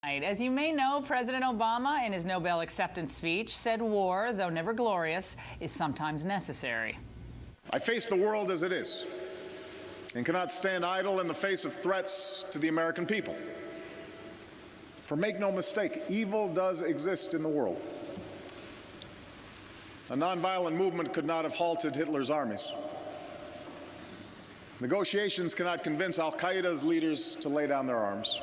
As you may know, President Obama, in his Nobel acceptance speech, said war, though never glorious, is sometimes necessary. I face the world as it is and cannot stand idle in the face of threats to the American people. For make no mistake, evil does exist in the world. A nonviolent movement could not have halted Hitler's armies. Negotiations cannot convince al-Qaeda's leaders to lay down their arms.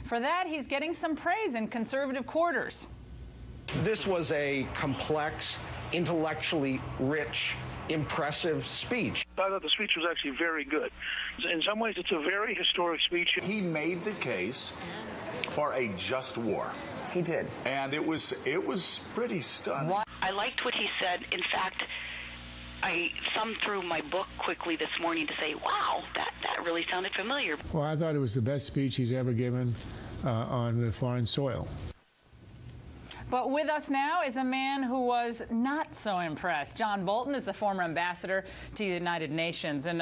For that, he's getting some praise in conservative quarters. This was a complex, intellectually rich, impressive speech. I thought the speech was actually very good. In some ways, it's a very historic speech. He made the case for a just war. He did. And it was pretty stunning. I liked what he said. In fact, I thumbed through my book quickly this morning to say, wow, that really sounded familiar. Well, I thought it was the best speech he's ever given on the foreign soil. But with us now is a man who was not so impressed. John Bolton is the former ambassador to the United Nations. And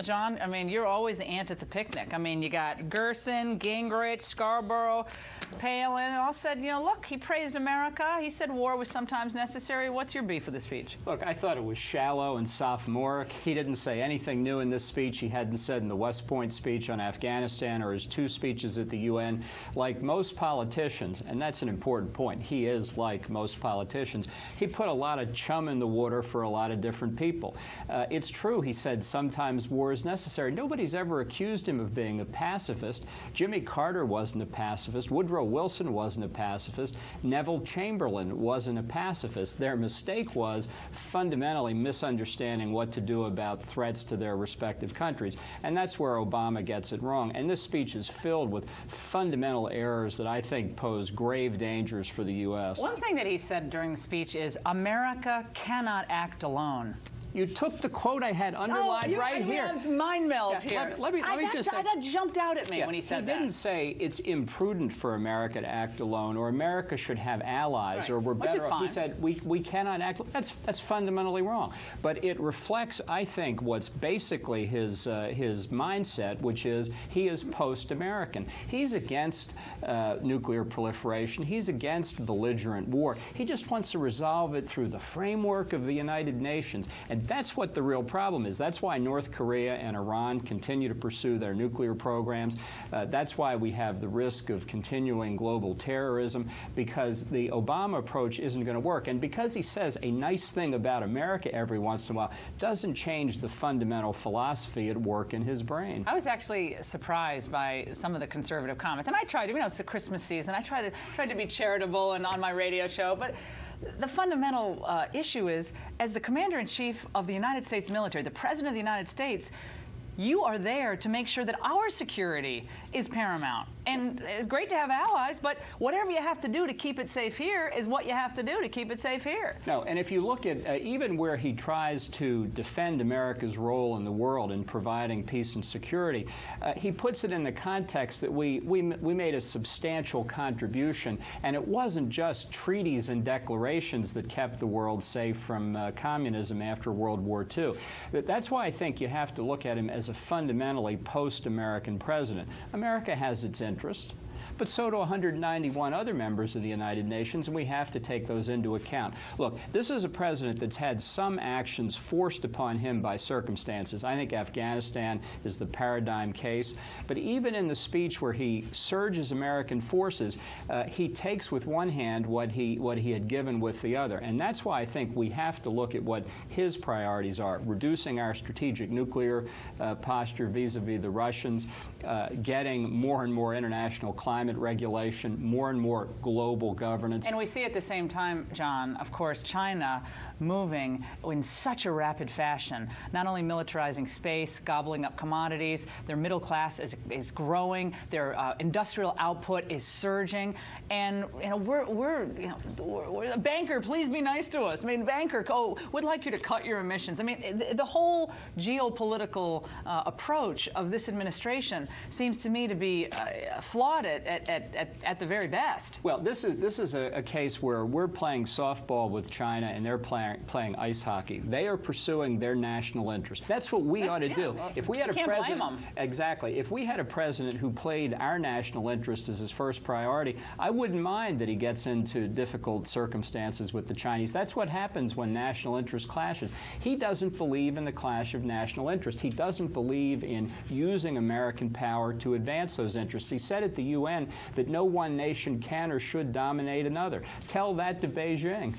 John, I mean, you're always the ant at the picnic. I mean, you got Gerson, Gingrich, Scarborough, Palin, and all said, you know, look, he praised America. He said war was sometimes necessary. What's your beef with the speech? Look, I thought it was shallow and sophomoric. He didn't say anything new in this speech he hadn't said in the West Point speech on Afghanistan or his 2 speeches at the UN. Like most politicians, and that's an important point, he is like most politicians, he put a lot of chum in the water for a lot of different people. It's true, he said sometimes war is necessary. Nobody's ever accused him of being a pacifist. Jimmy Carter wasn't a pacifist. Woodrow Wilson wasn't a pacifist. Neville Chamberlain wasn't a pacifist. Their mistake was fundamentally misunderstanding what to do about threats to their respective countries. And that's where Obama gets it wrong. And this speech is filled with fundamental errors that I think pose grave dangers for the U.S. One thing that he said during the speech is, America cannot act alone. You took the quote I had underlined right here. Mind meld here. Let me just say, that jumped out at me when he said that. He didn't say it's imprudent for America to act alone, or America should have allies, or we're better off. He said we cannot act. That's fundamentally wrong. But it reflects, I think, what's basically his mindset, which is he is post-American. He's against nuclear proliferation. He's against belligerent war. He just wants to resolve it through the framework of the United Nations. And that's what the real problem is. That's why North Korea and Iran continue to pursue their nuclear programs. That's why we have the risk of continuing global terrorism, because the Obama approach isn't going to work. And because he says a nice thing about America every once in a while doesn't change the fundamental philosophy at work in his brain. I was actually surprised by some of the conservative comments. And I tried to, you know, it's the Christmas season. I tried to be charitable and on my radio show, but the fundamental issue is, as the Commander-in-Chief of the United States military, the President of the United States, you are there to make sure that our security is paramount. And it's great to have allies, but whatever you have to do to keep it safe here is what you have to do to keep it safe here. No, and if you look at even where he tries to defend America's role in the world in providing peace and security, he puts it in the context that we made a substantial contribution, and it wasn't just treaties and declarations that kept the world safe from communism after World War II. That's why I think you have to look at him as a fundamentally post-American president. America has its interest, but so do 191 other members of the United Nations, and we have to take those into account. Look, this is a president that's had some actions forced upon him by circumstances. I think Afghanistan is the paradigm case, but even in the speech where he surges American forces, he takes with one hand what he had given with the other, and that's why I think we have to look at what his priorities are: reducing our strategic nuclear posture vis-a-vis the Russians, getting more and more international climate regulation, more and more global governance. And we see at the same time, John, of course, China moving in such a rapid fashion, not only militarizing space, gobbling up commodities, their middle class is growing, their industrial output is surging, and you know we're a banker, please be nice to us. I mean, banker, would like you to cut your emissions. I mean, the whole geopolitical approach of this administration seems to me to be flawed at at the very best. Well, this is a case where we're playing softball with China and they're playing ice hockey. They are pursuing their national interest. That's what we ought to do. Well, if we had a can't president, blame 'em. exactly. If we had a president who played our national interest as his first priority, I wouldn't mind that he gets into difficult circumstances with the Chinese. That's what happens when national interest clashes. He doesn't believe in the clash of national interest. He doesn't believe in using American power to advance those interests. He said at the UN that no one nation can or should dominate another. Tell that to Beijing.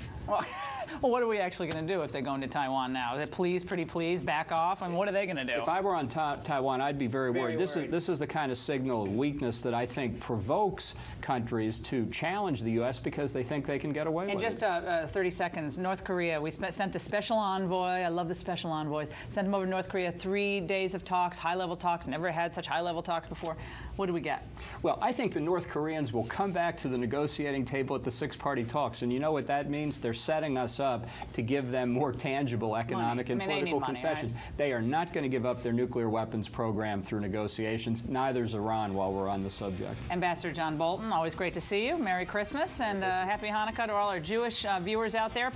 Well, what are we actually going to do if they're going to Taiwan now? Is it please, pretty please, back off? I mean, what are they going to do? If I were on Taiwan, I'd be very worried. This is the kind of signal of weakness that I think provokes countries to challenge the U.S. because they think they can get away with it. In just 30 seconds, North Korea, we sent the special envoy. I love the special envoys. Sent them over to North Korea, 3 days of talks, high-level talks. Never had such high-level talks before. What do we get? Well, I think the North Koreans will come back to the negotiating table at the six-party talks, and you know what that means? They're setting us up to give them more tangible economic and political concessions. Right? They are not going to give up their nuclear weapons program through negotiations. Neither is Iran, while we're on the subject. Ambassador John Bolton, always great to see you. Merry Christmas and Happy Hanukkah to all our Jewish viewers out there.